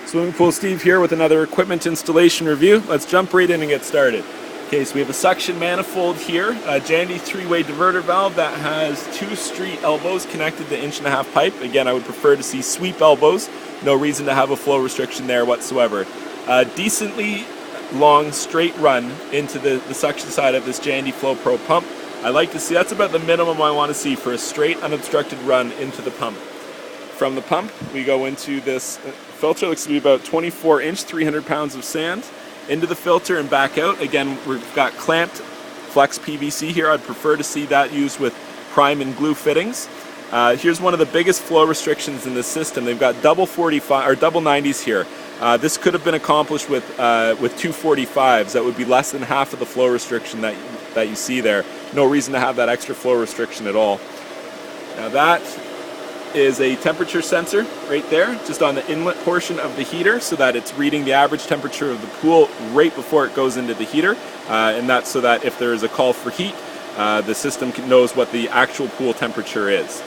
Swimming Pool Steve here with another equipment installation review. Let's jump right in and get started. Okay, so we have a suction manifold here, a Jandy 3-way diverter valve that has 2 street elbows connected to 1.5-inch pipe. Again, I would prefer to see sweep elbows. No reason to have a flow restriction there whatsoever. A decently long straight run into the suction side of this Jandy Flow Pro pump. I like to see, that's about the minimum I want to see for a straight unobstructed run into the pump. From the pump, we go into this filter, looks to be about 24-inch, 300 pounds of sand, into the filter and back out. Again, we've got clamped flex PVC here. I'd prefer to see that used with prime and glue fittings. Here's one of the biggest flow restrictions in this system. They've got double 45 or double 90s here. This could have been accomplished with 245s. That would be less than half of the flow restriction that you see there. No reason to have that extra flow restriction at all. Now that is a temperature sensor right there, just on the inlet portion of the heater, so that it's reading the average temperature of the pool right before it goes into the heater, and that's so that if there is a call for heat, the system knows what the actual pool temperature is.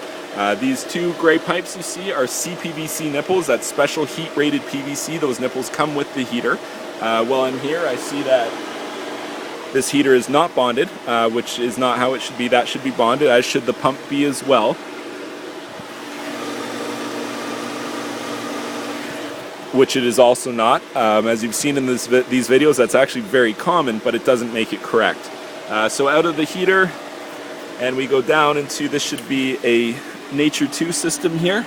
These 2 gray pipes you see are CPVC nipples. That's special heat rated PVC. Those nipples come with the heater. While I'm here, I see that this heater is not bonded, which is not how it should be. That should be bonded, as should the pump be as well. Which it is also not. As you've seen in these videos, that's actually very common, but it doesn't make it correct. So out of the heater, and we go down into, this should be a Nature 2 system here.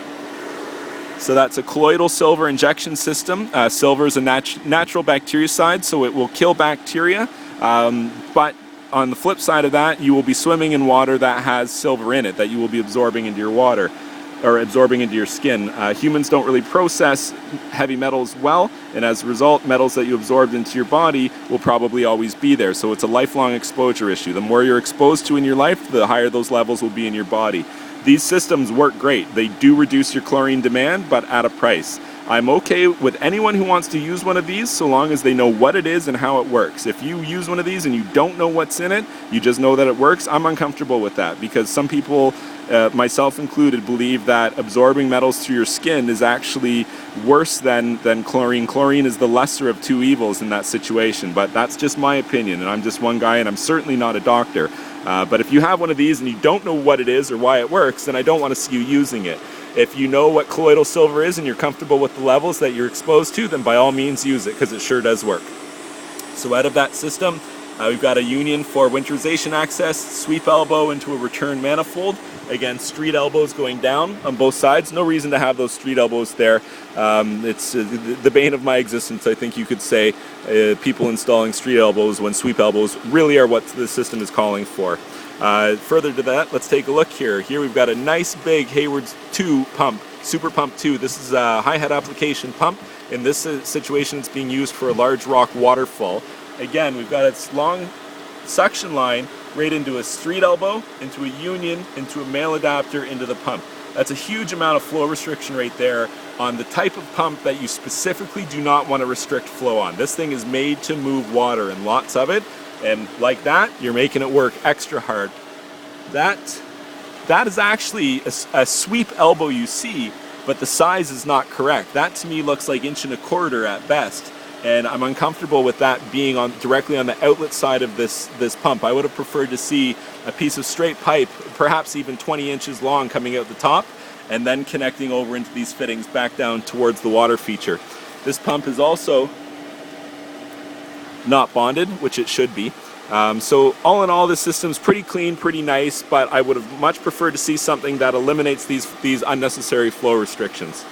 So that's a colloidal silver injection system. Silver is a natural bactericide, so it will kill bacteria. But on the flip side of that, you will be swimming in water that has silver in it, that you will be absorbing into your water, or absorbing into your skin. Humans don't really process heavy metals well, and as a result, metals that you absorbed into your body will probably always be there. So it's a lifelong exposure issue. The more you're exposed to in your life, the higher those levels will be in your body. These systems work great. They do reduce your chlorine demand, but at a price. I'm okay with anyone who wants to use one of these, so long as they know what it is and how it works. If you use one of these and you don't know what's in it, you just know that it works, I'm uncomfortable with that, because some people, myself included, believe that absorbing metals through your skin is actually worse than chlorine. Chlorine is the lesser of 2 evils in that situation, but that's just my opinion, and I'm just one guy, and I'm certainly not a doctor. But if you have one of these and you don't know what it is or why it works, then I don't want to see you using it. If you know what colloidal silver is and you're comfortable with the levels that you're exposed to, then by all means use it, because it sure does work. So out of that system, we've got a union for winterization access, sweep elbow into a return manifold. Again, street elbows going down on both sides. No reason to have those street elbows there. It's the bane of my existence, I think you could say. People installing street elbows when sweep elbows really are what the system is calling for. Further to that, let's take a look here. Here we've got a nice big Hayward's 2 pump, Super Pump 2. This is a high head application pump. In this situation, it's being used for a large rock waterfall. Again, we've got its long suction line right into a street elbow, into a union, into a male adapter, into the pump. That's a huge amount of flow restriction right there on the type of pump that you specifically do not want to restrict flow on. This thing is made to move water, and lots of it, and like that, you're making it work extra hard. That is actually a sweep elbow you see, but the size is not correct. That to me looks like 1.25 inches at best. And I'm uncomfortable with that being directly on the outlet side of this pump. I would have preferred to see a piece of straight pipe, perhaps even 20 inches long, coming out the top, and then connecting over into these fittings back down towards the water feature. This pump is also not bonded, which it should be. So all in all, this system's pretty clean, pretty nice, but I would have much preferred to see something that eliminates these unnecessary flow restrictions.